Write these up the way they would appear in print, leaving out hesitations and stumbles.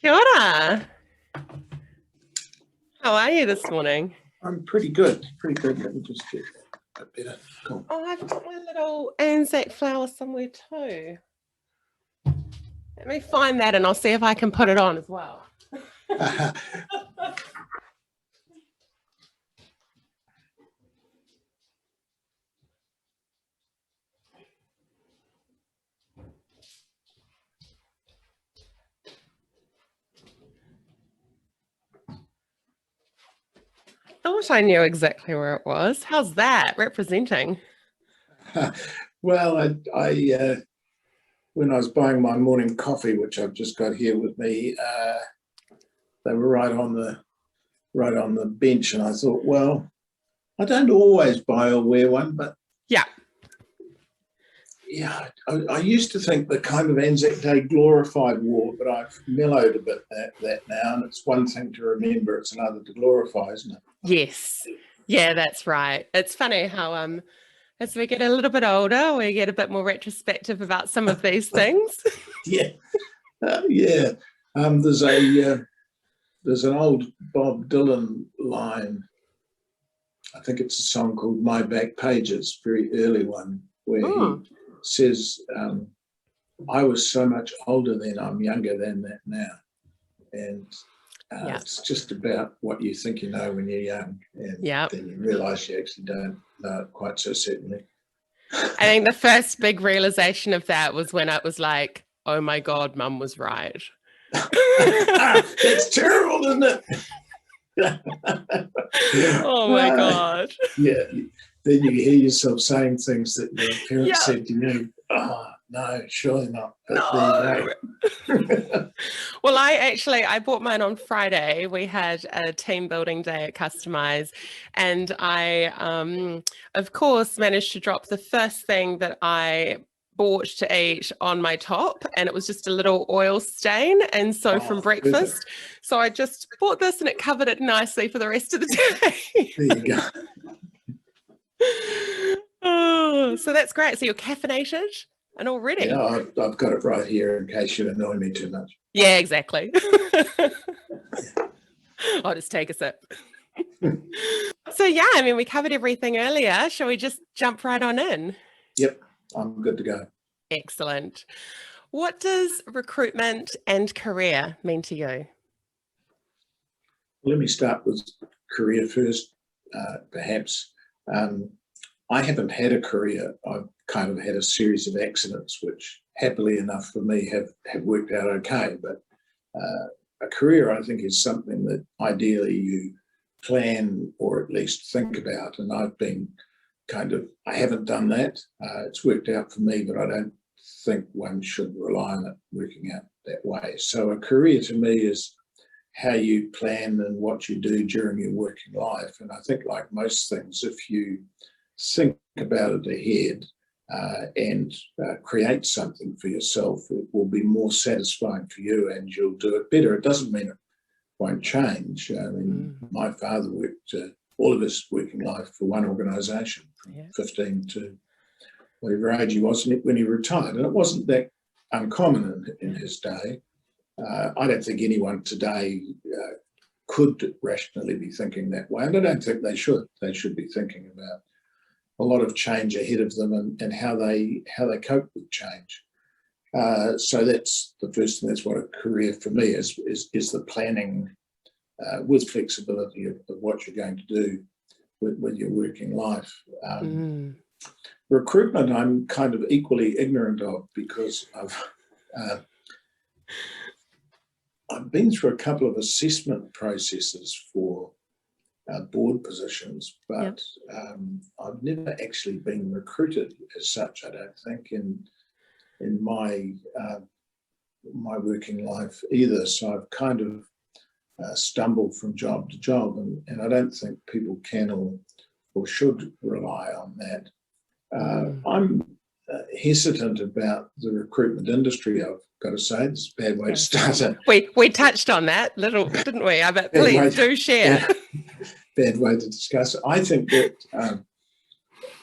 Kia ora. How are you this morning? I'm pretty good, pretty good. Let me just get a bit better. Cool. Oh, I've got my little Anzac flower somewhere too. Let me find that and I'll see if I can put it on as well. I thought I knew exactly where it was. How's that representing? Well, I when I was buying my morning coffee, which I've just got here with me, they were right on the bench, and I thought, well, I don't always buy or wear one, but yeah, I used to think the kind of Anzac Day glorified war, but I've mellowed a bit that now, and it's one thing to remember, it's another to glorify, isn't it? Yes, yeah, that's right. It's funny how as we get a little bit older, we get a bit more retrospective about some of these things. Yeah. There's an old Bob Dylan line. I think it's a song called My Back Pages, very early one, where he says, I was so much older then, I'm younger than that now. And it's just about what you think you know when you're young, and then you realise you actually don't know it quite so certainly. I think the first big realisation of that was when it was like, oh my God, Mum was right. That's terrible, isn't it? Oh my God. Yeah. Then you hear yourself saying things that your parents said to you. Oh, no, surely not. No. Well, I bought mine on Friday. We had a team building day at Customize, and I, of course, managed to drop the first thing that I bought to eat on my top, and it was just a little oil stain. And so from breakfast, perfect. So I just bought this and it covered it nicely for the rest of the day. There you go. Oh, so that's great. So you're caffeinated and all ready. Yeah, I've got it right here in case you annoy me too much. Yeah, exactly. I'll just take a sip. So yeah, I mean, we covered everything earlier. Shall we just jump right on in? Yep, I'm good to go. Excellent. What does recruitment and career mean to you? Let me start with career first, perhaps. I haven't had a career. I've kind of had a series of accidents, which happily enough for me have worked out okay. But a career, I think, is something that ideally you plan or at least think about. And I've been I haven't done that. It's worked out for me, but I don't think one should rely on it working out that way. So a career to me is how you plan and what you do during your working life. And I think, like most things, if you think about it ahead and create something for yourself, it will be more satisfying for you and you'll do it better. It doesn't mean it won't change. I mean, my father worked all of his working life for one organisation from 15 to whatever age he was when he retired. And it wasn't that uncommon in his day. I don't think anyone today could rationally be thinking that way, and I don't think they should. They should be thinking about a lot of change ahead of them and how they cope with change. So that's the first thing. That's what a career for me is the planning with flexibility of what you're going to do with your working life. Recruitment, I'm kind of equally ignorant of because I've been through a couple of assessment processes for board positions, but I've never actually been recruited as such, I don't think, in my working life either. So I've kind of stumbled from job to job, and I don't think people can or should rely on that. I'm hesitant about the recruitment industry, I've got to say. It's a bad way to start it. We touched on that little, didn't we? But please do share. Bad way to discuss it. I think that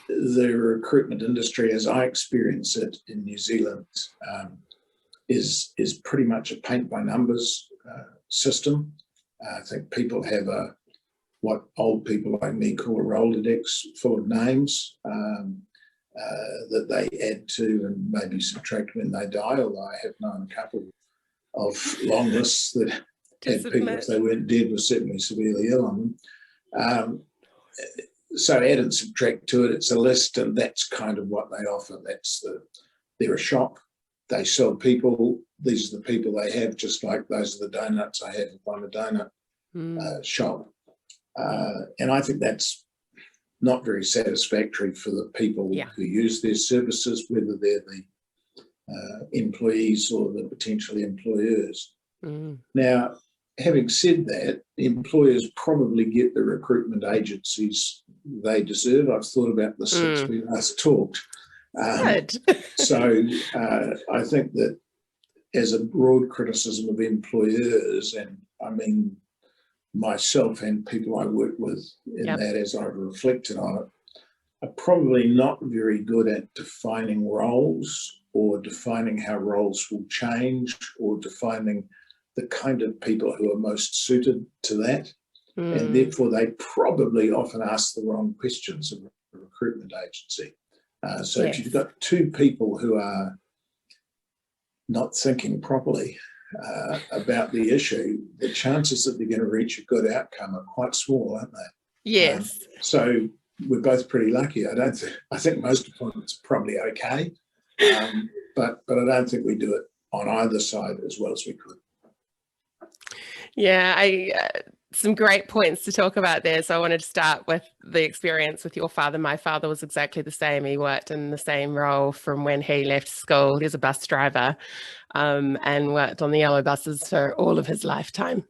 the recruitment industry, as I experience it in New Zealand, is pretty much a paint by numbers system. I think people have what old people like me call a Rolodex full of names that they add to and maybe subtract when they die, although I have known a couple of long lists that had people, if they weren't dead, were certainly severely ill on them. So add and subtract to it, it's a list, and that's kind of what they offer. They're a shop, they sell people, these are the people they have, just like those are the donuts I have if I'm a donut shop. And I think that's not very satisfactory for the people who use their services, whether they're the employees or the potential employers. Now, having said that, employers probably get the recruitment agencies they deserve. I've thought about this since we last talked. So I think that as a broad criticism of employers, and I mean myself and people I work with in that as I've reflected on it, are probably not very good at defining roles or defining how roles will change or defining the kind of people who are most suited to that. And therefore they probably often ask the wrong questions of a recruitment agency. So if you've got two people who are not thinking properly about the issue, the chances that they're going to reach a good outcome are quite small, aren't they? Yes. So we're both pretty lucky. I think most appointments are probably okay, but I don't think we do it on either side as well as we could. Yeah, some great points to talk about there. So I wanted to start with the experience with your father. My father was exactly the same. He worked in the same role from when he left school. He was a bus driver and worked on the yellow buses for all of his lifetime.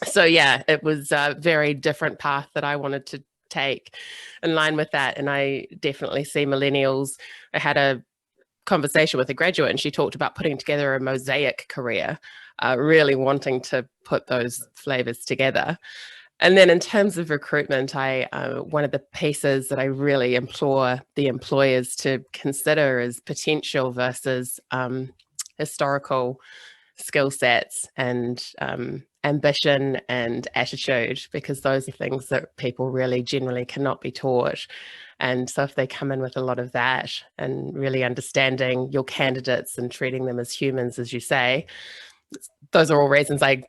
So yeah, it was a very different path that I wanted to take in line with that. And I definitely see millennials. I had a conversation with a graduate and she talked about putting together a mosaic career, really wanting to put those flavors together. And then in terms of recruitment, one of the pieces that I really implore the employers to consider is potential versus historical skill sets and ambition and attitude, because those are things that people really generally cannot be taught. And so if they come in with a lot of that and really understanding your candidates and treating them as humans, as you say, those are all reasons I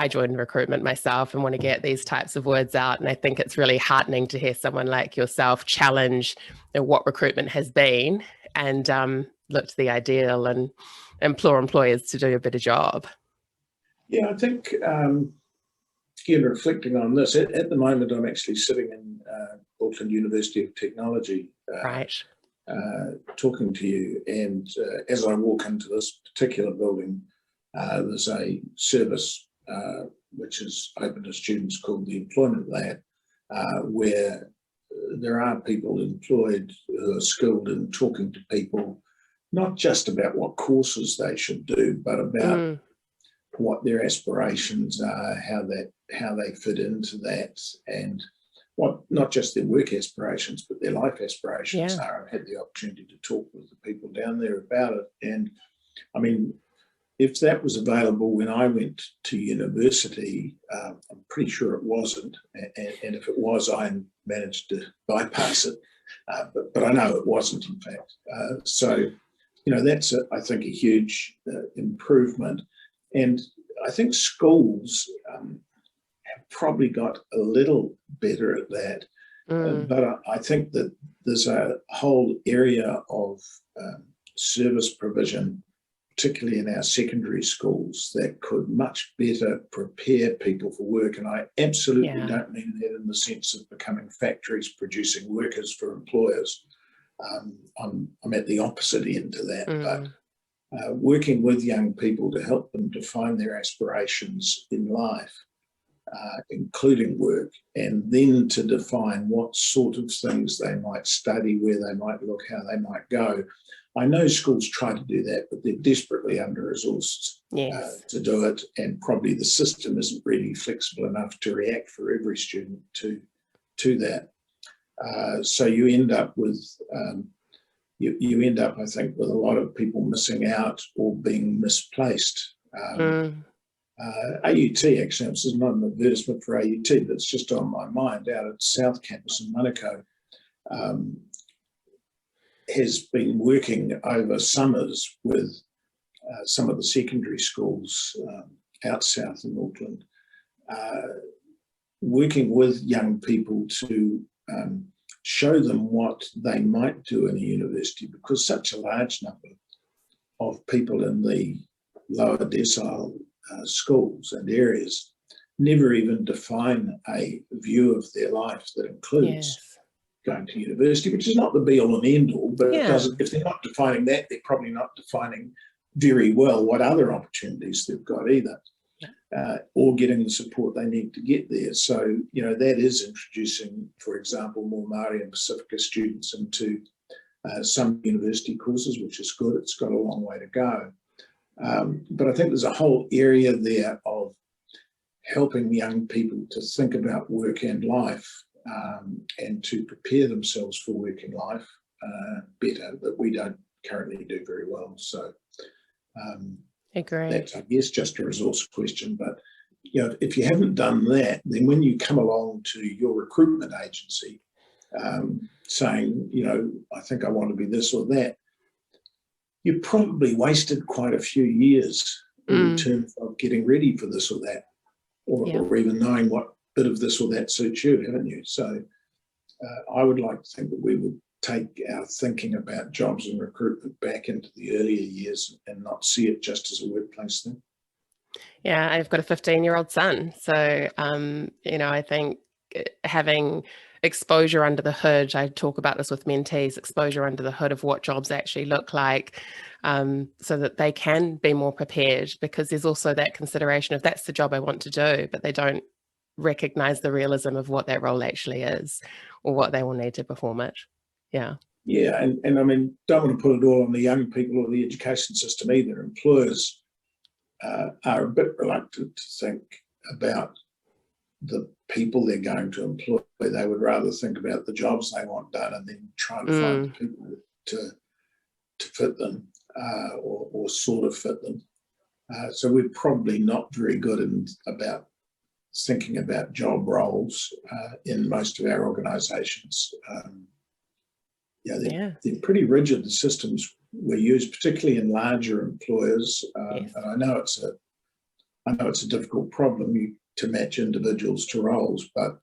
joined recruitment myself and want to get these types of words out. And I think it's really heartening to hear someone like yourself challenge what recruitment has been and look to the ideal and implore employers to do a better job. Yeah, I think, again, reflecting on this, at the moment I'm actually sitting in Auckland University of Technology, talking to you, and as I walk into this particular building, there's a service which is open to students called the Employment Lab, where there are people employed who are skilled in talking to people, not just about what courses they should do, but about what their aspirations are, how they fit into that, and what not just their work aspirations, but their life aspirations are. I've had the opportunity to talk with the people down there about it. And I mean, if that was available when I went to university, I'm pretty sure it wasn't. And if it was, I managed to bypass it. But I know it wasn't, in fact. So, you know, that's, I think, a huge improvement. And I think schools have probably got a little better at that. But I think that there's a whole area of service provision, particularly in our secondary schools, that could much better prepare people for work. And I absolutely don't mean that in the sense of becoming factories producing workers for employers. I'm at the opposite end to that. But working with young people to help them define their aspirations in life, including work, and then to define what sort of things they might study, where they might look, how they might go. I know schools try to do that, but they're desperately under-resourced to do it, and probably the system isn't really flexible enough to react for every student to that. So you end up with you end up, I think, with a lot of people missing out or being misplaced. AUT, actually, this is not an advertisement for AUT, but it's just on my mind, out at South Campus in Manukau, has been working over summers with some of the secondary schools out south in Auckland, working with young people to show them what they might do in a university, because such a large number of people in the lower decile schools and areas never even define a view of their life that includes going to university, which is not the be all and end all, but it doesn't, if they're not defining that, they're probably not defining very well what other opportunities they've got either, or getting the support they need to get there. So, that is introducing, for example, more Māori and Pacifica students into some university courses, which is good. It's got a long way to go. But I think there's a whole area there of helping young people to think about work and life, and to prepare themselves for working life better, that we don't currently do very well. So agree. That's, I guess, just a resource question. But if you haven't done that, then when you come along to your recruitment agency saying, I think I want to be this or that, you probably wasted quite a few years in terms of getting ready for this or that, or even knowing what bit of this or that suits you, haven't you? So I would like to think that we would take our thinking about jobs and recruitment back into the earlier years and not see it just as a workplace thing. Yeah, I've got a 15-year-old son. So, I think having exposure under the hood, I talk about this with mentees, exposure under the hood of what jobs actually look like, so that they can be more prepared, because there's also that consideration of that's the job I want to do, but they don't recognize the realism of what that role actually is or what they will need to perform it. Yeah, and I mean, don't want to put it all on the young people or the education system either. Employers are a bit reluctant to think about the people they're going to employ. They would rather think about the jobs they want done and then try and find people to fit them, or sort of fit them. So we're probably not very good about thinking about job roles in most of our organisations. They're pretty rigid, the systems we use, particularly in larger employers. And I know it's a difficult problem to match individuals to roles, but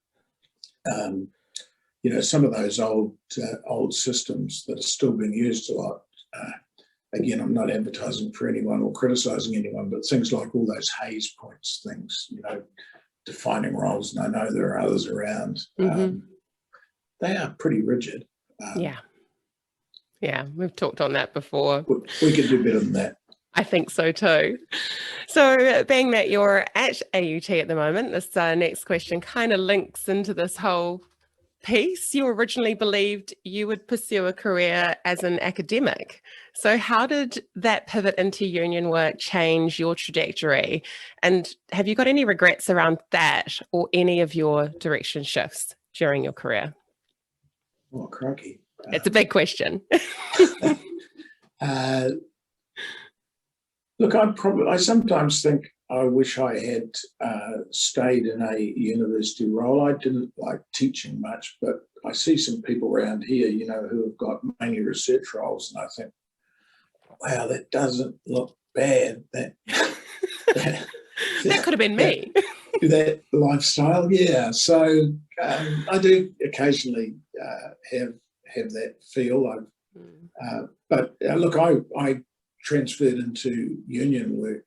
some of those old systems that are still being used a lot. Again, I'm not advertising for anyone or criticising anyone, but things like all those Hayes points things, defining roles, and I know there are others around. They are pretty rigid. Yeah, we've talked on that before. We could do better than that. I think so too. So being that you're at AUT at the moment, this next question kind of links into this whole piece. You originally believed you would pursue a career as an academic. So how did that pivot into union work change your trajectory? And have you got any regrets around that or any of your direction shifts during your career? Oh, crikey. It's a big question. Look, I sometimes think I wish I had stayed in a university role. I didn't like teaching much, but I see some people around here, who have got mainly research roles, and I think, wow, that doesn't look bad. That could have been me. That lifestyle, yeah. So I do occasionally have that feel. But look, I transferred into union work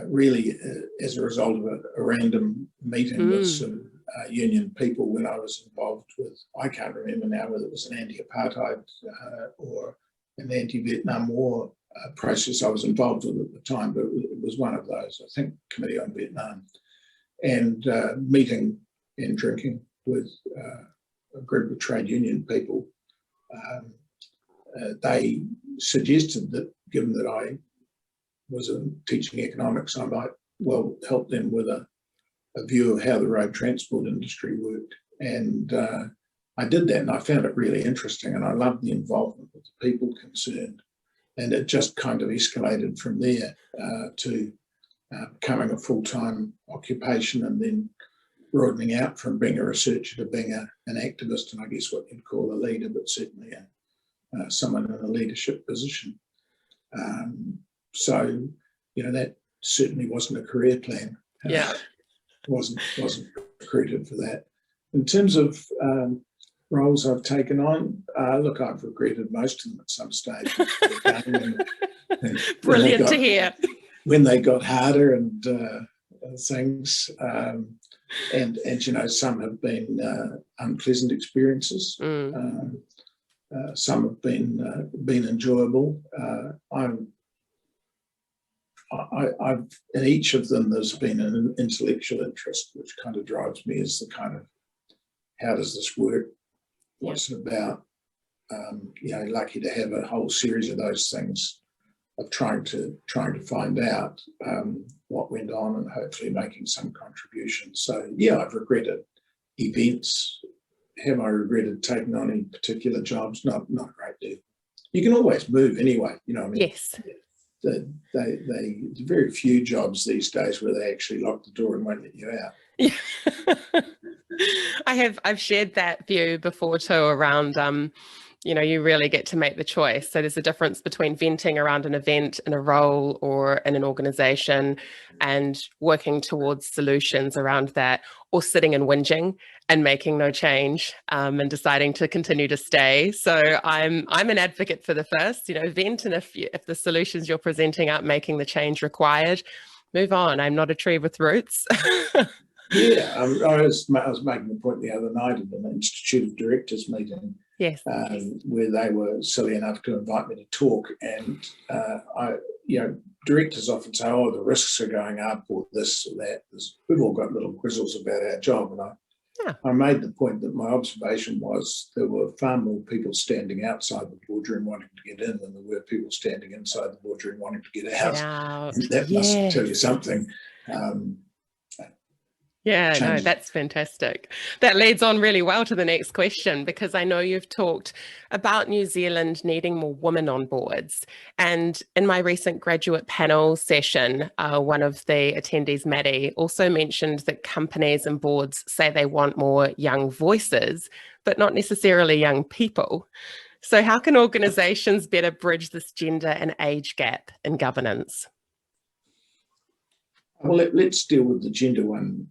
really as a result of a random meeting with some union people when I was involved with, I can't remember now whether it was an anti-apartheid or an anti-Vietnam War process I was involved with at the time, but it was one of those, I think, Committee on Vietnam, and meeting and drinking with a group of trade union people. They suggested that, given that I was teaching economics, I might well help them with a view of how the road transport industry worked. And I did that and I found it really interesting, and I loved the involvement with the people concerned. And it just kind of escalated from there to becoming a full-time occupation, and then broadening out from being a researcher to being an activist, and I guess what you'd call a leader, but certainly someone in a leadership position. So, that certainly wasn't a career plan. Yeah. Wasn't recruited for that. In terms of roles I've taken on, look, I've regretted most of them at some stage. Brilliant to hear. When they got harder and things, and some have been unpleasant experiences. Some have been enjoyable. I've in each of them there's been an intellectual interest which kind of drives me as the kind of, how does this work? What's it about? Lucky to have a whole series of those things of trying to find out what went on and hopefully making some contribution. So yeah, I've regretted events. Have I regretted taking on any particular jobs? Not a great deal. You can always move anyway, Yes. There's very few jobs these days where they actually lock the door and won't let you out. Yeah. I've shared that view before too, around you really get to make the choice. So there's a difference between venting around an event in a role or in an organization and working towards solutions around that, or sitting and whinging and making no change and deciding to continue to stay. So I'm an advocate for the first, vent, and if the solutions you're presenting aren't making the change required, move on. I'm not a tree with roots. Yeah, I was making the point the other night at an Institute of Directors meeting. Yes. Where they were silly enough to invite me to talk, and directors often say, "Oh, the risks are going up," or this or that. We've all got little quizzles about our job, and I made the point that my observation was there were far more people standing outside the boardroom wanting to get in than there were people standing inside the boardroom wanting to get out. And that must tell you something. Yeah, no, that's fantastic. That leads on really well to the next question, because I know you've talked about New Zealand needing more women on boards. And in my recent graduate panel session, one of the attendees, Maddie, also mentioned that companies and boards say they want more young voices, but not necessarily young people. So how can organisations better bridge this gender and age gap in governance? Well, let's deal with the gender one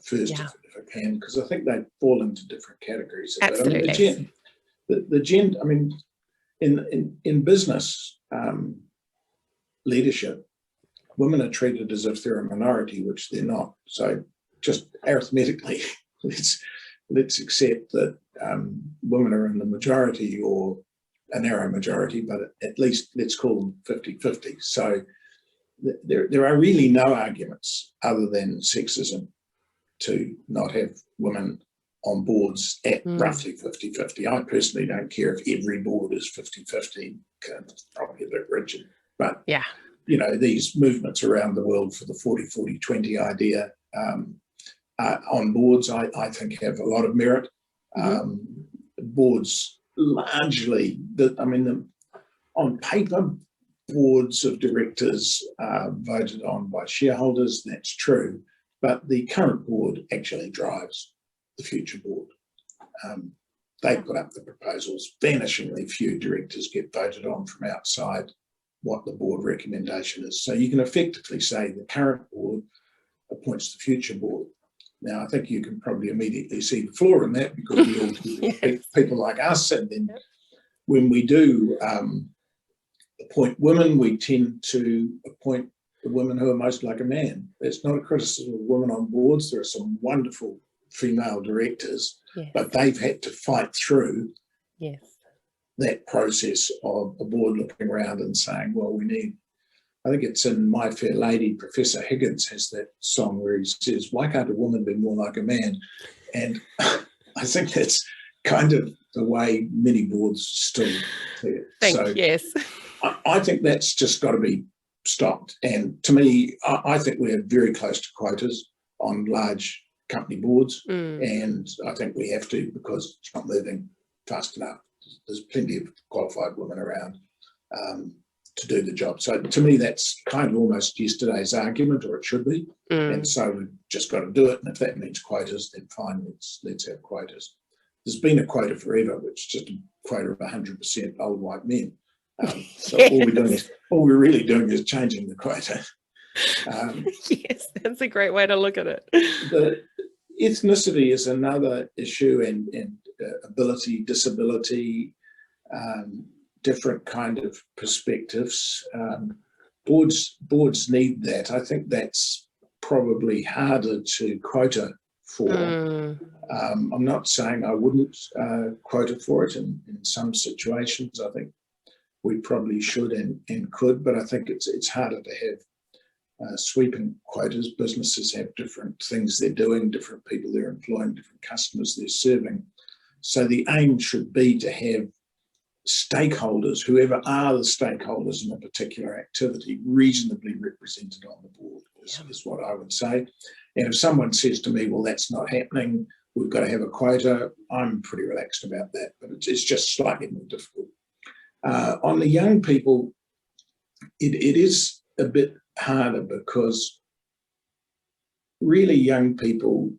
first, if I can, because I think they fall into different categories. Absolutely. The gender, in business leadership, women are treated as if they're a minority, which they're not. So just arithmetically, let's accept that women are in the majority, or a narrow majority, but at least let's call them 50-50. So there are really no arguments other than sexism to not have women on boards at roughly 50-50. I personally don't care if every board is 50-50, it's probably a bit rigid. But, these movements around the world for the 40-40-20 idea on boards, I think have a lot of merit. Boards largely, on paper, boards of directors are voted on by shareholders, that's true, but the current board actually drives the future board. They put up the proposals. Vanishingly few directors get voted on from outside what the board recommendation is. So you can effectively say the current board appoints the future board. Now, I think you can probably immediately see the flaw in that, because we all do people like us, and then when we do appoint women, we tend to appoint the women who are most like a man. It's not a criticism of women on boards. There are some wonderful female directors, but they've had to fight through that process of a board looking around and saying, well, we need, I think it's in My Fair Lady, Professor Higgins has that song where he says, why can't a woman be more like a man? And I think that's kind of the way many boards still see it. I think that's just got to be stopped. And to me, I think we're very close to quotas on large company boards, and I think we have to, because it's not moving fast enough. There's plenty of qualified women around to do the job. So to me, that's kind of almost yesterday's argument, or it should be. And so we've just got to do it. And if that means quotas, then fine, let's have quotas. There's been a quota forever, which is just a quota of 100% old white men. So all we're really doing is changing the quota. Yes, that's a great way to look at it. The ethnicity is another issue, and ability, disability, different kind of perspectives. Boards need that. I think that's probably harder to quota for. I'm not saying I wouldn't quota for it in some situations. I think we probably should and could, but I think it's harder to have sweeping quotas. Businesses have different things they're doing, different people they're employing, different customers they're serving. So the aim should be to have stakeholders, whoever are the stakeholders in a particular activity, reasonably represented on the board, is what I would say. And if someone says to me, well, that's not happening, we've got to have a quota, I'm pretty relaxed about that, but it's just slightly more difficult. On the young people, it is a bit harder, because really young people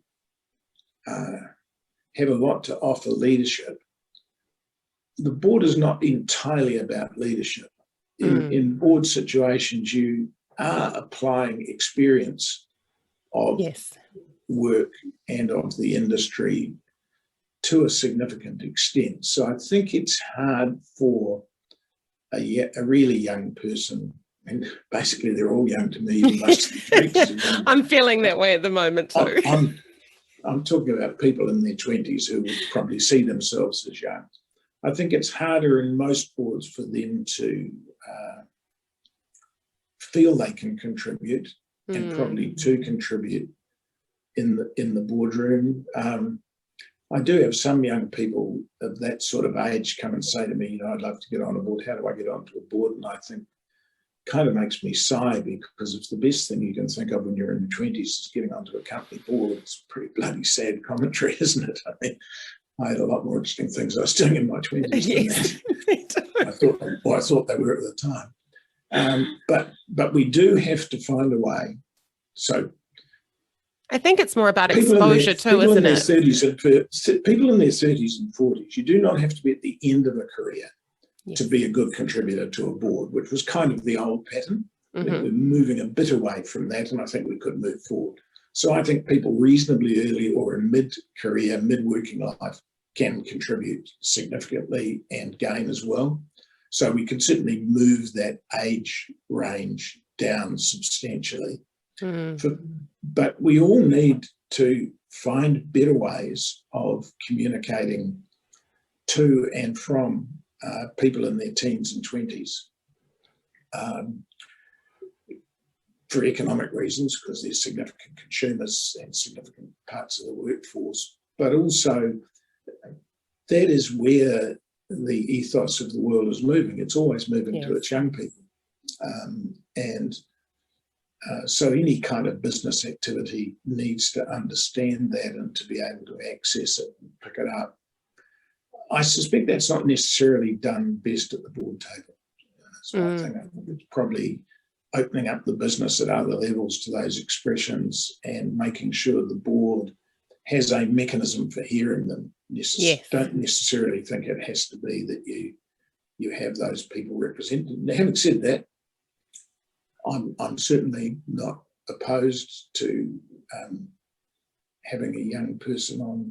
have a lot to offer leadership. The board is not entirely about leadership. In board situations, you are applying experience of work and of the industry to a significant extent. So I think it's hard for a really young person, and basically they're all young to me. I'm feeling that way at the moment too. I'm talking about people in their 20s who would probably see themselves as young. I think it's harder in most boards for them to feel they can contribute, and probably to contribute in the boardroom. I do have some young people of that sort of age come and say to me, I'd love to get on a board. How do I get onto a board? And I think kind of makes me sigh, because if the best thing you can think of when you're in your 20s is getting onto a company board, it's pretty bloody sad commentary, isn't it? I mean, I had a lot more interesting things I was doing in my 20s than that. I thought they were at the time. But we do have to find a way. So I think it's more about exposure too, isn't it? People in their 30s and 40s, you do not have to be at the end of a career to be a good contributor to a board, which was kind of the old pattern. We're moving a bit away from that, and I think we could move forward. So I think people reasonably early or in mid-career, mid-working life can contribute significantly and gain as well. So we could certainly move that age range down substantially. But we all need to find better ways of communicating to and from people in their teens and 20s for economic reasons, because there's significant consumers and significant parts of the workforce, but also that is where the ethos of the world is moving. It's always moving to its young people. So any kind of business activity needs to understand that and to be able to access it and pick it up. I suspect that's not necessarily done best at the board table. That's one thing. I think it's probably opening up the business at other levels to those expressions and making sure the board has a mechanism for hearing them. Don't necessarily think it has to be that you have those people represented. Now, having said that, I'm certainly not opposed to having a young person on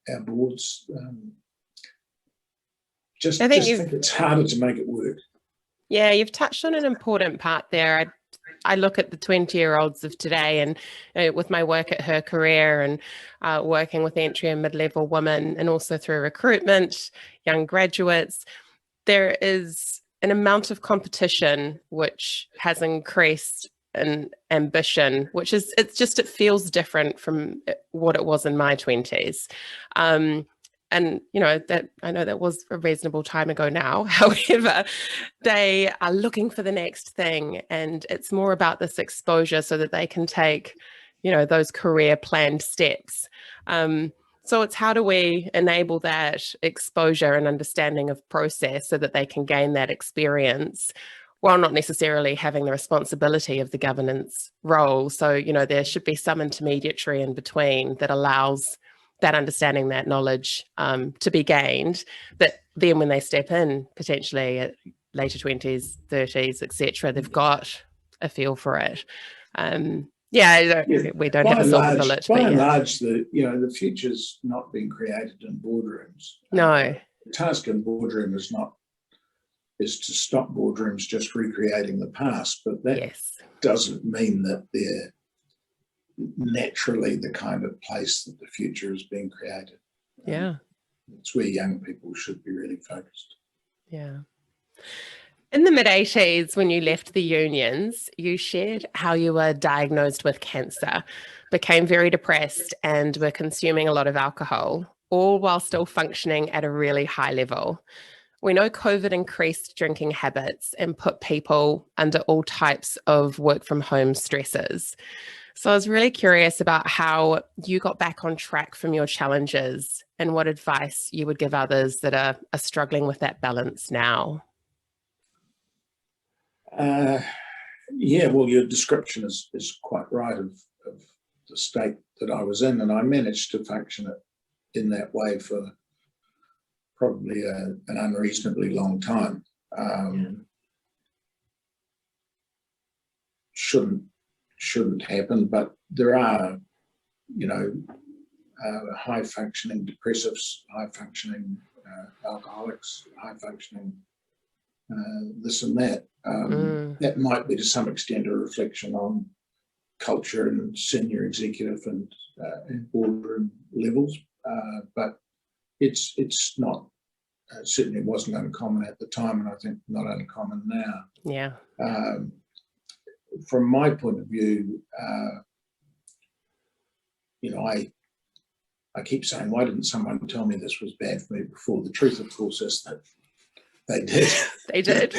our boards. I think it's harder to make it work. Yeah, you've touched on an important part there. I look at the 20-year-olds of today, and with my work at Her Career and working with entry and mid-level women, and also through recruitment, young graduates, there is an amount of competition which has increased in ambition, which is, it feels different from what it was in my 20s. And, that I know that was a reasonable time ago now. However, they are looking for the next thing, and it's more about this exposure so that they can take those career planned steps. So it's how do we enable that exposure and understanding of process so that they can gain that experience while not necessarily having the responsibility of the governance role. So, there should be some intermediary in between that allows that understanding, that knowledge to be gained, that then when they step in potentially at later 20s, 30s, etc., they've got a feel for it. We don't have a silver bullet. By and large, the future's not being created in boardrooms. No. The task in boardroom is to stop boardrooms just recreating the past, but that doesn't mean that they're naturally the kind of place that the future is being created. It's where young people should be really focused. Yeah. In the mid-80s, when you left the unions, you shared how you were diagnosed with cancer, became very depressed, and were consuming a lot of alcohol, all while still functioning at a really high level. We know COVID increased drinking habits and put people under all types of work from home stresses. So I was really curious about how you got back on track from your challenges and what advice you would give others that are struggling with that balance now. Well, your description is quite right of the state that I was in, and I managed to function in that way for probably an unreasonably long time. Shouldn't happen, but there are, high functioning depressives, high functioning alcoholics, high functioning this and that. That might be to some extent a reflection on culture and senior executive and boardroom levels, but it's not, certainly wasn't uncommon at the time, and I think not uncommon now. Yeah. From my point of view, I keep saying, why didn't someone tell me this was bad for me before? The truth, of course, is that they did. They did.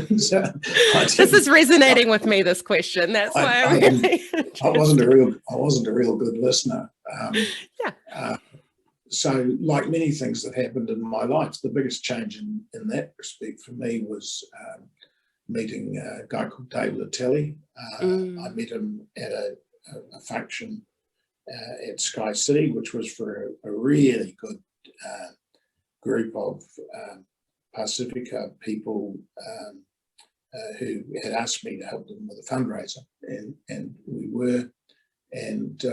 This is resonating with me, this question. That's why I wasn't a real good listener. So, like many things that happened in my life, the biggest change in that respect for me was meeting a guy called Dave Latelli. I met him at a function at SkyCity, which was for a really good group of Pacifica people who had asked me to help them with a fundraiser, and we were. And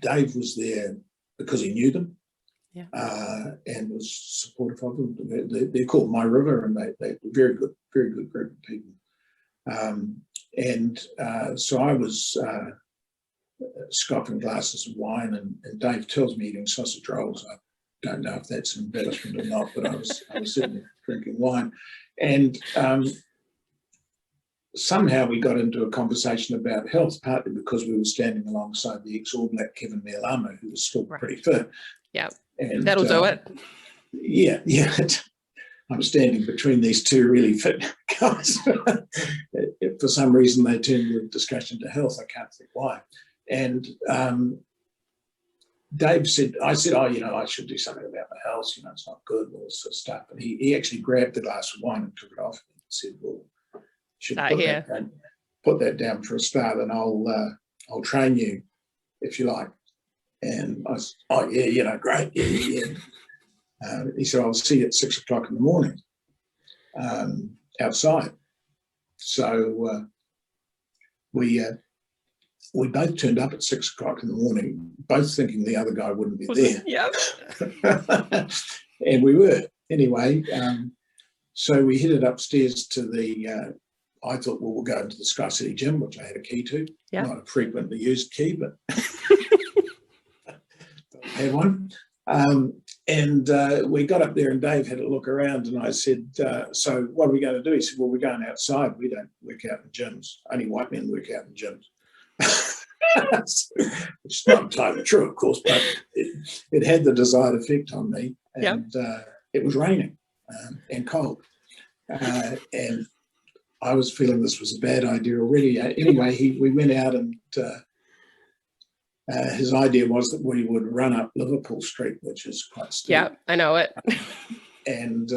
Dave was there because he knew them. And was supportive of them. They're called My River, and they're very good group of people. So I was scoffing glasses of wine, and Dave tells me eating sausage rolls. I don't know if that's an embellishment or not, but I was certainly drinking wine. And somehow we got into a conversation about health, partly because we were standing alongside the ex-All Black Kevin Mealama, who was still pretty fit. Yeah. And that'll do it. Yeah. I'm standing between these two really fit guys. For some reason, they turned the discussion to health. I can't think why. And Dave said, I said, I should do something about my health. It's not good, all this sort of stuff. And he actually grabbed the glass of wine and took it off and said, well, you should put that down for a start, and I'll train you if you like. And I said, oh, yeah, great, yeah. He said, I'll see you at 6 o'clock in the morning outside. So we both turned up at 6 o'clock in the morning, both thinking the other guy wouldn't be there. And we were. Anyway, so we headed upstairs to the, I thought, well, we'll go into the SkyCity gym, which I had a key to. Not a frequently used key, but I had one. And we got up there, and Dave had a look around, and I said, so what are we going to do? He said, well, we're going outside. We don't work out in gyms. Only white men work out in gyms. Which is not entirely true, of course, but it had the desired effect on me. And it was raining and cold. And I was feeling this was a bad idea already. Anyway, we went out and his idea was that we would run up Liverpool Street, which is quite steep. Yeah, I know it. And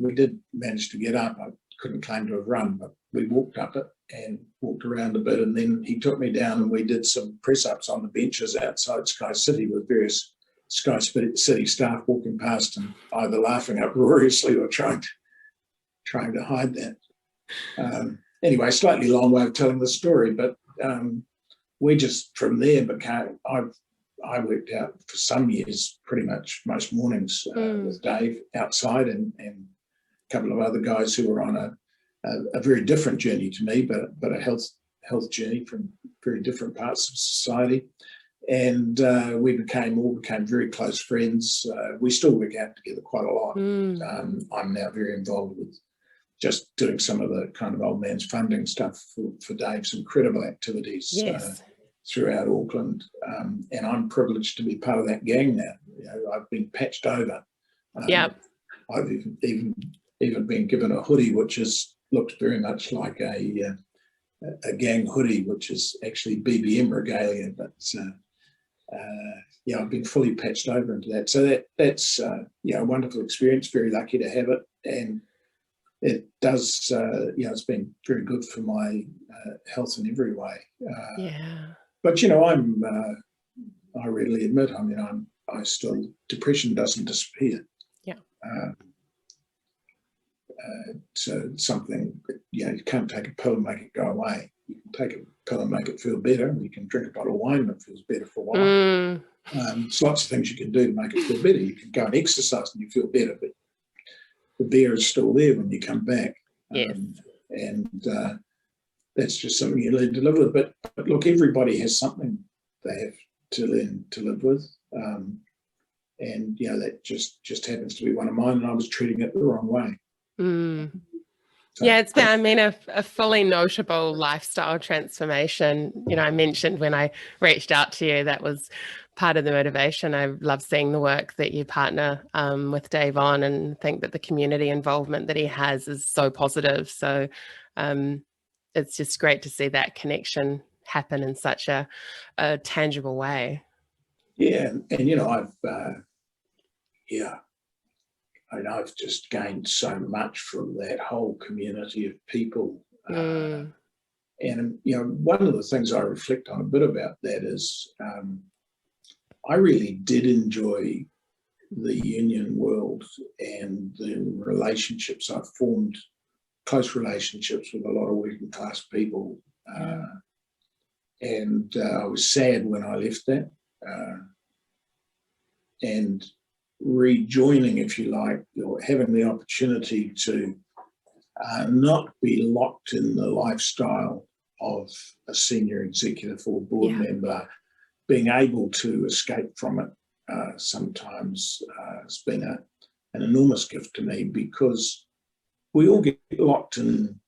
we did manage to get up. I couldn't claim to have run, but we walked up it and walked around a bit. And then he took me down and we did some press-ups on the benches outside SkyCity with various SkyCity staff walking past and either laughing uproariously or trying to hide that. Anyway, slightly long way of telling the story, but we just from there became, I worked out for some years pretty much most mornings with Dave outside and a couple of other guys who were on a very different journey to me, but a health journey from very different parts of society. And we all became very close friends. We still work out together quite a lot. I'm now very involved with just doing some of the kind of old man's funding stuff for Dave's incredible activities throughout Auckland. And I'm privileged to be part of that gang now. You know, I've been patched over. I've even been given a hoodie, which looks very much like a gang hoodie, which is actually BBM regalia. But I've been fully patched over into that. So that's a wonderful experience. Very lucky to have it, and it does. It's been very good for my health in every way. But I readily admit, depression doesn't disappear. So it's something that, you can't take a pill and make it go away. You can take a pill and make it feel better. You can drink a bottle of wine and it feels better for a while. There's lots of things you can do to make it feel better. You can go and exercise and you feel better, but the beer is still there when you come back. That's just something you learn to live with. But look, everybody has something they have to learn to live with. And that just happens to be one of mine, and I was treating it the wrong way. So, it's been, a fully notable lifestyle transformation. I mentioned when I reached out to you, that was part of the motivation. I love seeing the work that you partner with Dave on, and think that the community involvement that he has is so positive. So it's just great to see that connection happen in such a tangible way. I've just gained so much from that whole community of people. And one of the things I reflect on a bit about that is I really did enjoy the union world and the relationships I've formed, close relationships with a lot of working class people. And I was sad when I left that. And rejoining, if you like, or having the opportunity to not be locked in the lifestyle of a senior executive or board member, being able to escape from it sometimes has been an enormous gift to me, because we all get locked in,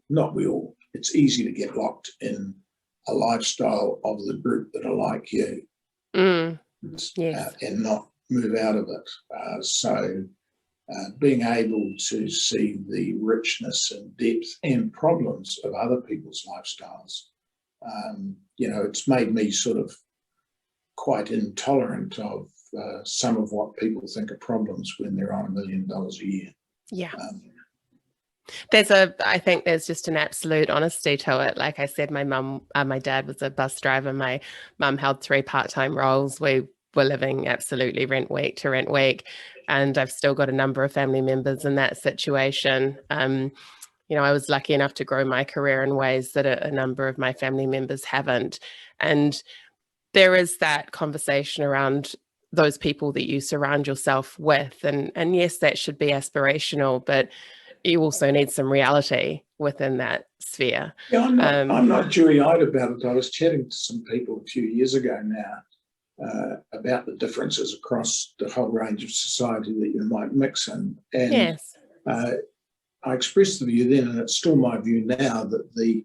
not we all, it's easy to get locked in a lifestyle of the group that are like you and not move out of it. So being able to see the richness and depth and problems of other people's lifestyles, it's made me sort of quite intolerant of some of what people think are problems when they're on $1 million a year. I think there's just an absolute honesty to it. Like I said, my dad was a bus driver. My mum held 3 part-time roles. We were living absolutely rent week to rent week. And I've still got a number of family members in that situation. I was lucky enough to grow my career in ways that a number of my family members haven't. And there is that conversation around those people that you surround yourself with. And yes, that should be aspirational, but you also need some reality within that sphere. I'm not dewy-eyed about it. I was chatting to some people a few years ago now about the differences across the whole range of society that you might mix in. And I expressed the view then, and it's still my view now, that the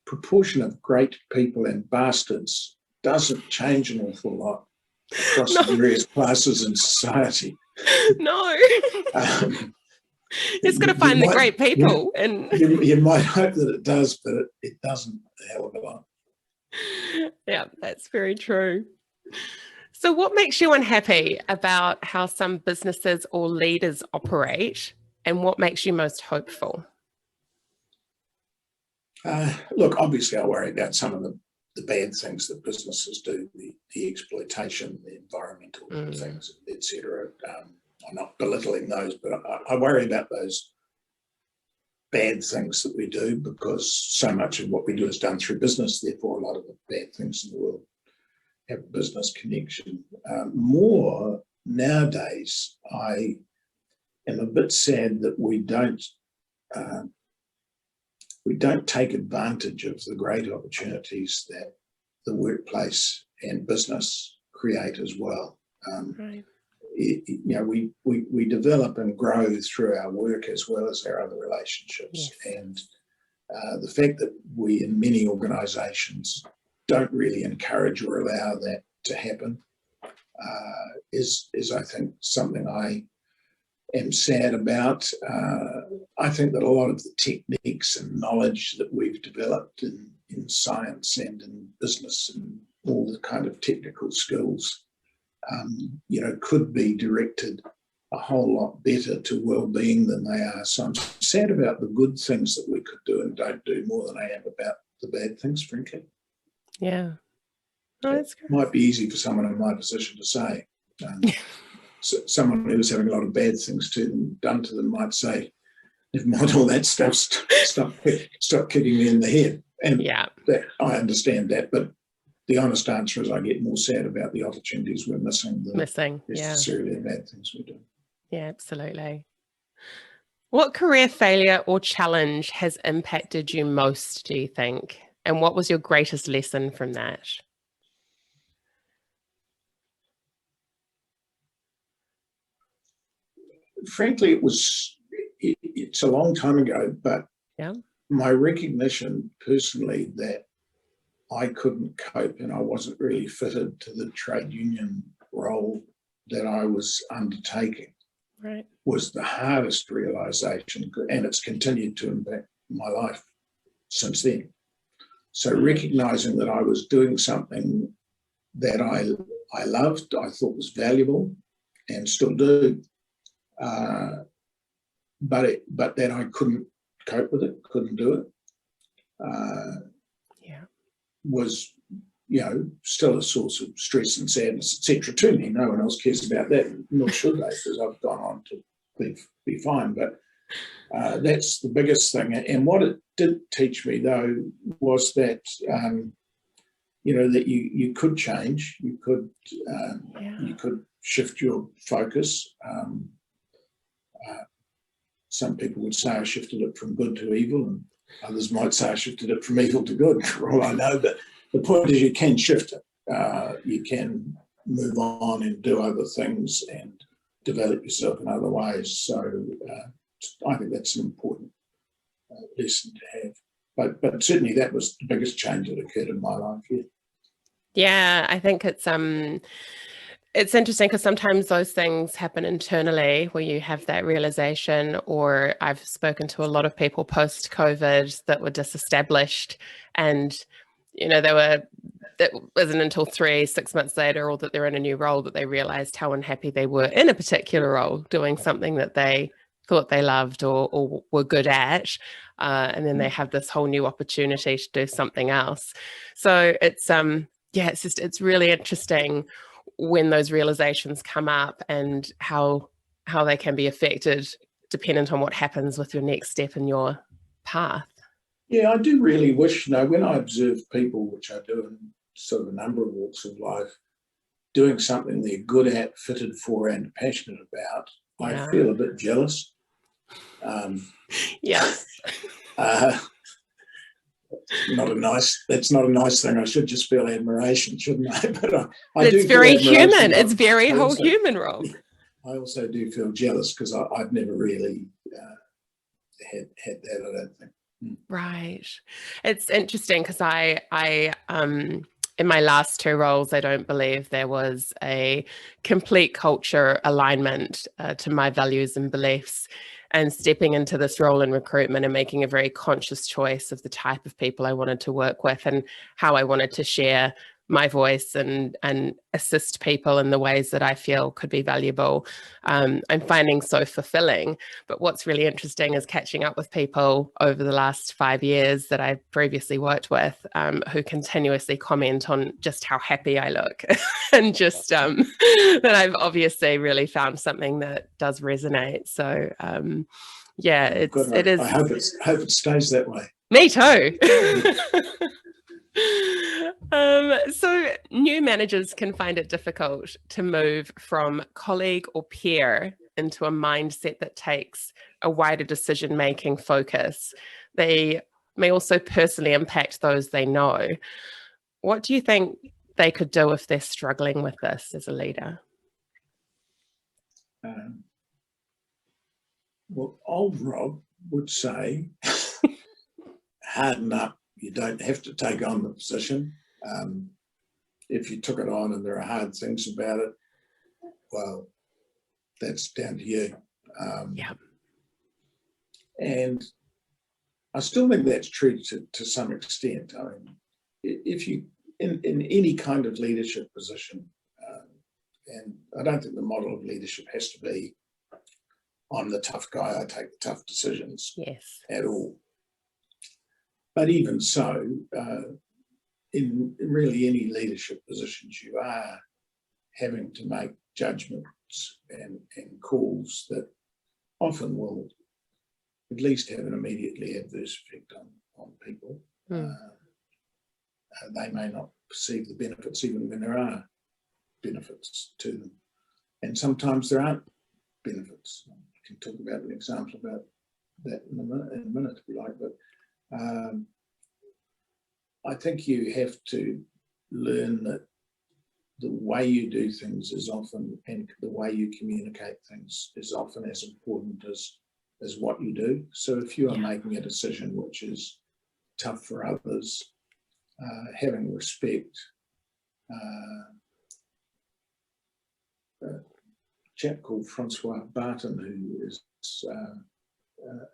proportion of great people and bastards doesn't change an awful lot across the various classes in society. Just got to find the great people. And you might hope that it does, but it doesn't a hell of a lot. yeah, that's very true. So what makes you unhappy about how some businesses or leaders operate, and what makes you most hopeful? Look, obviously I worry about some of the bad things that businesses do, the exploitation, the environmental things, etc. I'm not belittling those, but I worry about those bad things that we do, because so much of what we do is done through business. Therefore, a lot of the bad things in the world have a business connection. More nowadays, I am a bit sad that we don't take advantage of the great opportunities that the workplace and business create as well. Right. We develop and grow through our work as well as our other relationships. Yes. And the fact that we in many organisations don't really encourage or allow that to happen is I think something I am sad about. I think that a lot of the techniques and knowledge that we've developed in science and in business and all the kind of technical skills could be directed a whole lot better to well-being than they are. So I'm sad about the good things that we could do and don't do more than I am about the bad things, frankly. Yeah. Oh, that's good. Might be easy for someone in my position to say. So someone who's having a lot of bad things done to them might say, never mind all that stuff, stop kicking me in the head. And that, I understand that, but the honest answer is I get more sad about the opportunities we're missing than necessarily the bad things we do. Yeah, absolutely. What career failure or challenge has impacted you most, do you think? And what was your greatest lesson from that? Frankly, it's a long time ago, but my recognition personally that I couldn't cope and I wasn't really fitted to the trade union role that I was undertaking was the hardest realisation, and it's continued to impact my life since then. So recognising that I was doing something that I loved, I thought was valuable and still do, but that I couldn't cope with it, couldn't do it, was still a source of stress and sadness, etc. to me. No one else cares about that, nor should they, because I've gone on to be fine. But that's the biggest thing. And what it did teach me, though, was that that you could change, you could shift your focus. Some people would say I shifted it from good to evil, and others might say I shifted it from evil to good, for all I know. But the point is you can shift it. You can move on and do other things and develop yourself in other ways. So I think that's an important lesson to have. But certainly that was the biggest change that occurred in my life. Yeah, I think it's interesting because sometimes those things happen internally where you have that realization, or I've spoken to a lot of people post-COVID that were disestablished, and that wasn't until 3-6 months later, or that they're in a new role, that they realized how unhappy they were in a particular role doing something that they thought they loved or were good at, and then they have this whole new opportunity to do something else. So it's really interesting when those realizations come up and how they can be affected dependent on what happens with your next step in your path. Yeah, I do really wish, when I observe people, which I do in sort of a number of walks of life, doing something they're good at, fitted for and passionate about, I feel a bit jealous. That's not a nice thing. I should just feel admiration, shouldn't I? But it's very human. It's very whole human, Rob. I also do feel jealous because I've never really had that, I don't think. Right. It's interesting because I in my last 2 roles, I don't believe there was a complete culture alignment to my values and beliefs. and stepping into this role in recruitment and making a very conscious choice of the type of people I wanted to work with and how I wanted to share my voice and assist people in the ways that I feel could be valuable, I'm finding so fulfilling. But what's really interesting is catching up with people over the last 5 years that I've previously worked with, who continuously comment on just how happy I look and just that I've obviously really found something that does resonate. So yeah, it is. I hope it stays that way. Me too. So new managers can find it difficult to move from colleague or peer into a mindset that takes a wider decision-making focus. They may also personally impact those they know. What do you think they could do if they're struggling with this as a leader? Well, old Rob would say, harden up. You don't have to take on the position. If you took it on and there are hard things about it, well, that's down to you. Yeah. And I still think that's true to some extent. I mean, if you, in any kind of leadership position, and I don't think the model of leadership has to be, I'm the tough guy, I take the tough decisions. Yes. At all. But even so, in really any leadership positions, you are having to make judgments and calls that often will at least have an immediately adverse effect on people. They may not perceive the benefits even when there are benefits to them. And sometimes there aren't benefits. I can talk about an example about that in a minute if you like, but I think you have to learn that the way you do things is often, and the way you communicate things is often as important as what you do. So if you are making a decision which is tough for others, having respect. A chap called Francois Barton, who is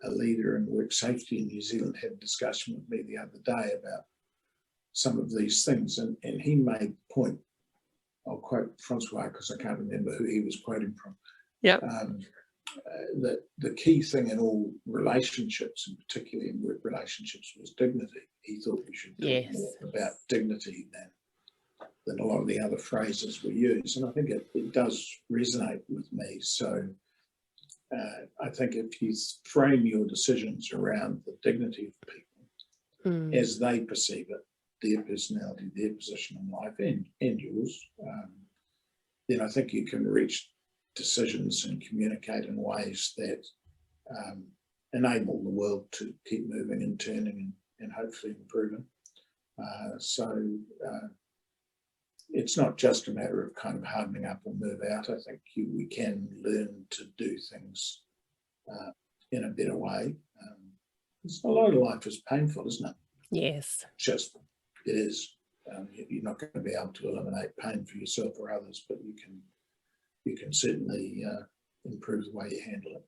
a leader in work safety in New Zealand, had a discussion with me the other day about some of these things, and he made the point, I'll quote Francois because I can't remember who he was quoting from, that the key thing in all relationships, and particularly in work relationships, was dignity. He thought we should talk more about dignity than a lot of the other phrases we use, and I think it does resonate with me. So I think if you frame your decisions around the dignity of people as they perceive it, their personality, their position in life, and yours, then I think you can reach decisions and communicate in ways that enable the world to keep moving and turning and hopefully improving. So it's not just a matter of kind of hardening up or move out. I think we can learn to do things in a better way. A lot of life is painful, isn't it? Yes. It is. You're not going to be able to eliminate pain for yourself or others, but you can certainly improve the way you handle it.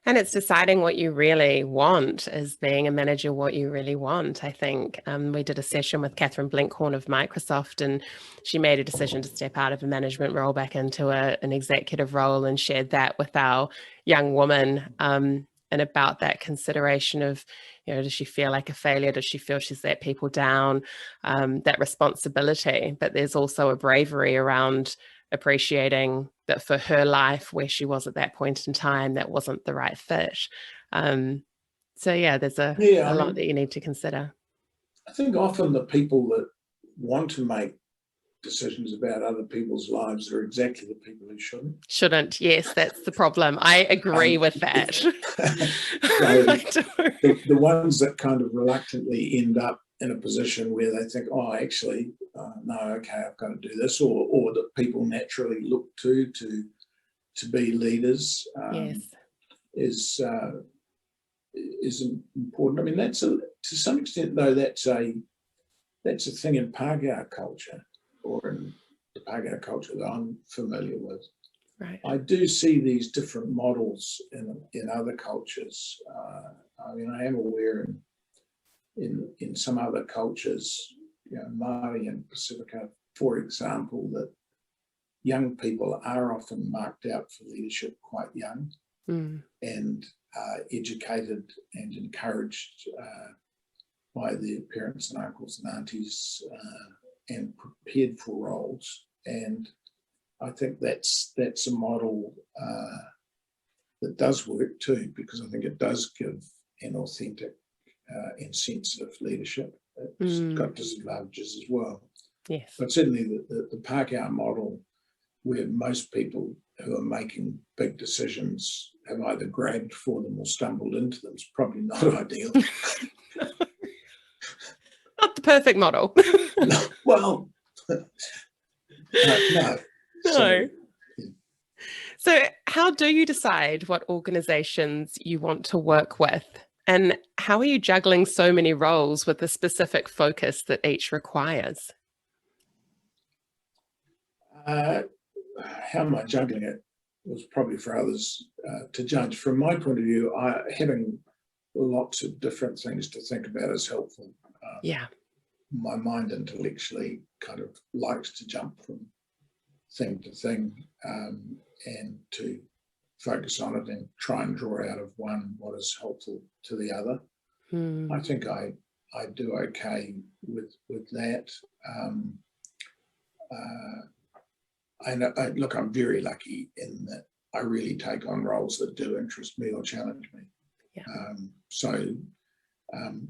And it's deciding what you really want, as being a manager, what you really want. I think we did a session with Catherine Blinkhorn of Microsoft, and she made a decision to step out of a management role back into an executive role, and shared that with our young woman, and about that consideration of, does she feel like a failure? Does she feel she's let people down? That responsibility. But there's also a bravery around appreciating that for her life, where she was at that point in time, that wasn't the right fit. So yeah, there's a lot that you need to consider. I think often the people that want to make decisions about other people's lives are exactly the people who shouldn't. Yes, that's the problem. I agree with that. The ones that kind of reluctantly end up in a position where they think, oh, actually, no, okay, I've got to do this, or that people naturally look to be leaders, is important. I mean, to some extent, though, that's a thing in Pākehā culture, or in the Pākehā culture that I'm familiar with. Right. I do see these different models in other cultures. I mean, I am aware in some other cultures, you know, Māori and Pacifica, for example, that young people are often marked out for leadership quite young and educated and encouraged by their parents and uncles and aunties and prepared for roles. And I think that's a model that does work too, because I think it does give an authentic and sensitive leadership. It's got disadvantages as well. Yes. But certainly the Pākehā model, where most people who are making big decisions have either grabbed for them or stumbled into them, is probably not ideal. Not the perfect model. No, well, no. No. So how do you decide what organisations you want to work with? And how are you juggling so many roles with the specific focus that each requires? How am I juggling it was probably for others to judge. From my point of view, having lots of different things to think about is helpful. Yeah. My mind intellectually kind of likes to jump from thing to thing and to focus on it and try and draw out of one what is helpful to the other. I think I do okay with that. Look, I'm very lucky in that I really take on roles that do interest me or challenge me. Yeah. So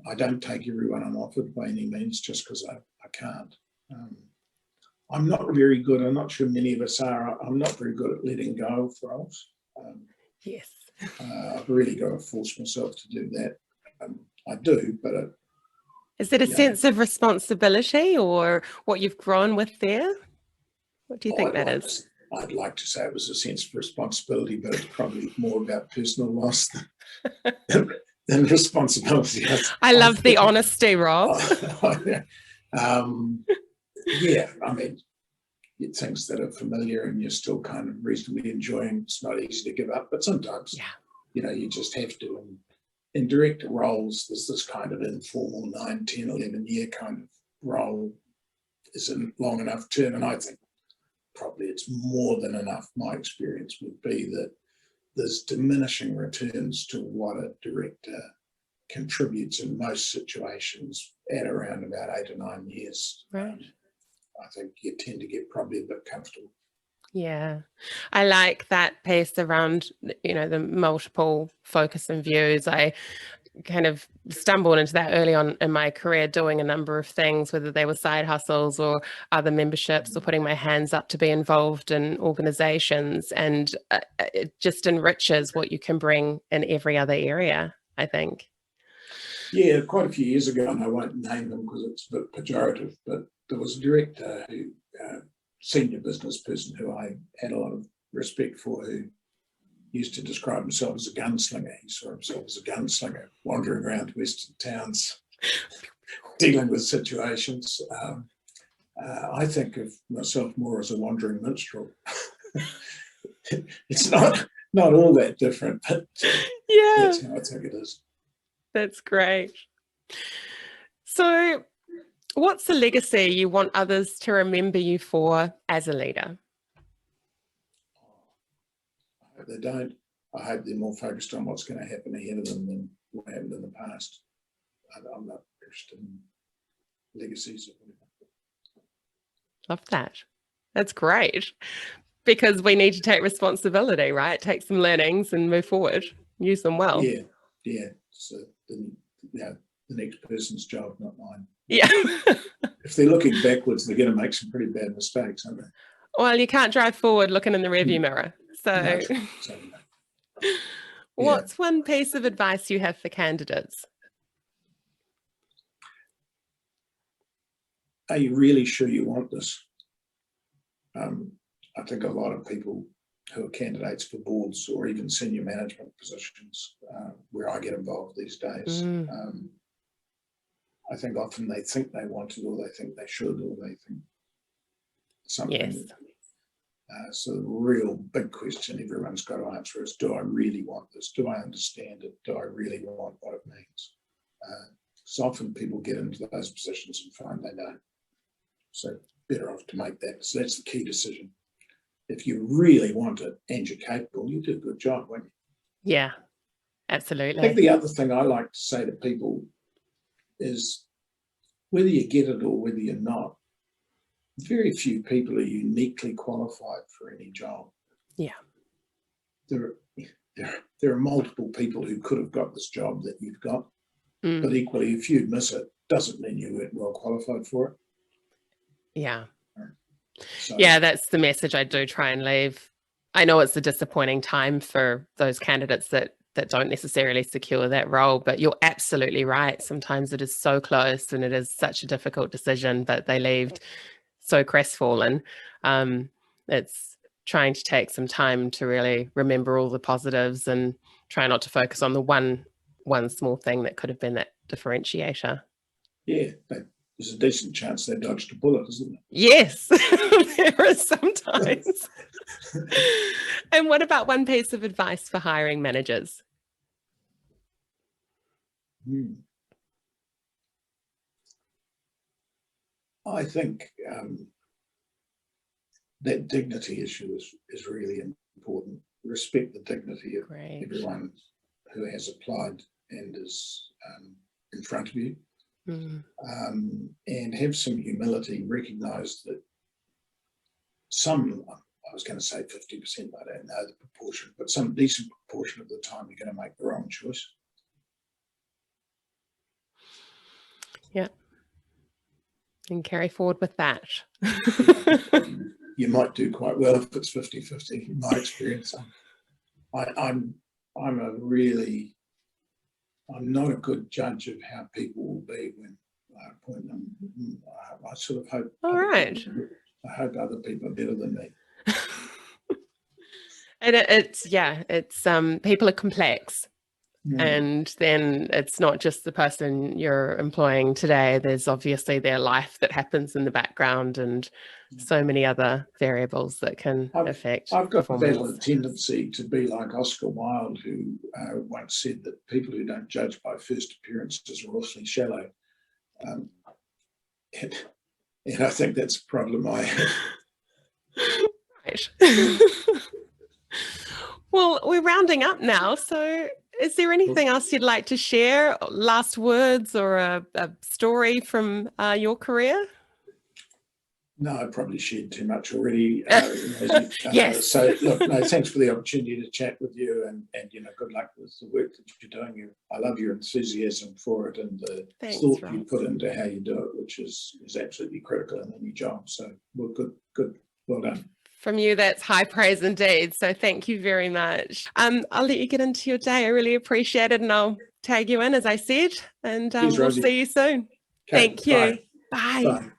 I don't take everyone I'm offered by any means just because I can't. I'm not very good, I'm not sure many of us are, I'm not very good at letting go of roles. Yes. I've really got to force myself to do that. I do, but... Is it a sense of responsibility or what you've grown with there? What do you think that is? I'd like to say it was a sense of responsibility, but it's probably more about personal loss than responsibility. I love the honesty, Rob. Yeah, I mean, things that are familiar and you're still kind of reasonably enjoying, it's not easy to give up, but sometimes, you know, you just have to. In direct roles, there's this kind of informal 9, 10, 11 year kind of role isn't long enough term, and I think probably it's more than enough. My experience would be that there's diminishing returns to what a director contributes in most situations at around about 8 or 9 years. Right. I think you tend to get probably a bit comfortable. Yeah, I like that piece around, you know, the multiple focus and views. I kind of stumbled into that early on in my career, doing a number of things, whether they were side hustles or other memberships or putting my hands up to be involved in organizations. And it just enriches what you can bring in every other area, I think. Yeah, quite a few years ago, and I won't name them because it's a bit pejorative, but there was a director who, senior business person who I had a lot of respect for, who used to describe himself as a gunslinger. He saw himself as a gunslinger wandering around western towns, dealing with situations. I think of myself more as a wandering minstrel. It's not all that different, but yeah, that's how I think it is. That's great. So what's the legacy you want others to remember you for as a leader? I hope they don't. I hope they're more focused on what's going to happen ahead of them than what happened in the past. I'm not interested in legacies. Love that. That's great. Because we need to take responsibility, right? Take some learnings and move forward. Use them well. Yeah. So the next person's job, not mine. Yeah. If they're looking backwards, they're going to make some pretty bad mistakes, aren't they? Well, you can't drive forward looking in the rearview mirror. So, what's one piece of advice you have for candidates? Are you really sure you want this? I think a lot of people who are candidates for boards or even senior management positions, where I get involved these days, I think often they think they want it, or they think they should, or they think something. Yes. So the real big question everyone's got to answer is, do I really want this? Do I understand it? Do I really want what it means? So often people get into those positions and find they don't. So better off to make that. So that's the key decision. If you really want it and you're capable, you do a good job, won't you? Yeah, absolutely. I think the other thing I like to say to people is, whether you get it or whether you're not, very few people are uniquely qualified for any job. Yeah. There are multiple people who could have got this job that you've got, but equally, if you'd miss it, doesn't mean you weren't well qualified for it. Yeah. So, yeah, that's the message I do try and leave. I know it's a disappointing time for those candidates that don't necessarily secure that role, but you're absolutely right. Sometimes it is so close and it is such a difficult decision, but they leave so crestfallen. It's trying to take some time to really remember all the positives and try not to focus on the one small thing that could have been that differentiator. Yeah, there's a decent chance they dodged a bullet, isn't there? Yes, there is sometimes. And what about one piece of advice for hiring managers? I think that dignity issue is really important. Respect the dignity of everyone who has applied and is in front of you. And have some humility, recognise that some, I was going to say 50%, I don't know the proportion, but some decent proportion of the time you're going to make the wrong choice. Yeah. And carry forward with that. You might do quite well if it's 50-50, in my experience. I'm not a good judge of how people will be when I appoint them. I sort of hope. All right. I hope other people are better than me. And it's people are complex. And then it's not just the person you're employing today. There's obviously their life that happens in the background and so many other variables that can affect. I've got a tendency to be like Oscar Wilde, who once said that people who don't judge by first appearances are awfully shallow. And I think that's a problem I have. Right. Well, we're rounding up now, so is there anything else you'd like to share? Last words or a story from your career? No, I probably shared too much already. Yes. So look, no, thanks for the opportunity to chat with you, and good luck with the work that you're doing. I love your enthusiasm for it and the thought you put into how you do it, which is absolutely critical in any job. So well, good, well done. From you, that's high praise indeed. So thank you very much. I'll let you get into your day. I really appreciate it, and I'll tag you in, as I said, and we'll see you soon. Okay, thank you. Bye.